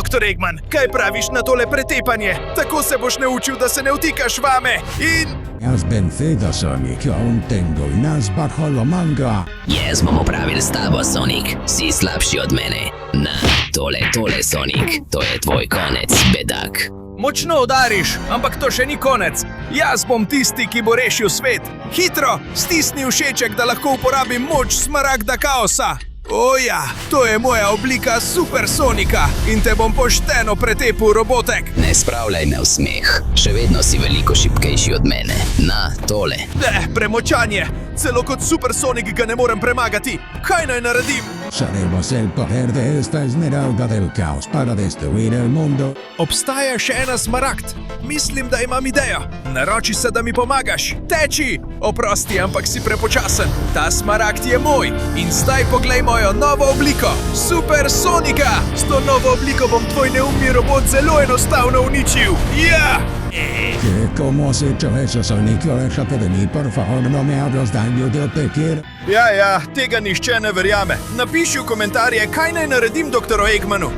Doktor Eggman, kaj praviš na tole pretepanje? Tako se boš naučil, da se ne vtikaš vame in... Jaz ben Theta Sonic, on tengo nas bajo la manga. Jaz bom opravil s tabo, Sonic. Si slabši od mene. Na, tole, Sonic. To je tvoj konec, bedak. Močno udariš, ampak to še ni konec. Jaz bom tisti, ki bo rešil svet. Hitro, stisni všeček, da lahko uporabim moč Smaragda Kaosa. Oja, to je moja oblika Super Sonika in te bom pošteno pretepil, robotek. Ne spravljaj me v smeh. Še vedno si veliko šibkejši od mene. Na, tole. Premočanje. Celo kot Super Sonic ga ne morem premagati. Kaj naj naredim? Usaremos el poder de esta esmeralda del caos para destruir el mundo. Obstaja še ena smaragd. Mislim, da imam idejo. Naroči se, da mi pomagaš. Teči! Oprosti, ampak si prepočasen. Ta smaragd je moj. In zdaj poglej mojo novo obliko. Super Sonika! S to novo obliko bom tvoj neumni robot zelo enostavno uničil. Ja! ¿Cómo has hecho eso, Sonic? Aléjate de mí, por favor, no me hagas daño, yo te quiero. Ja, tega nišče ne verjame. Napiši v komentarje, kaj naj naredim doktoru Eggmanu.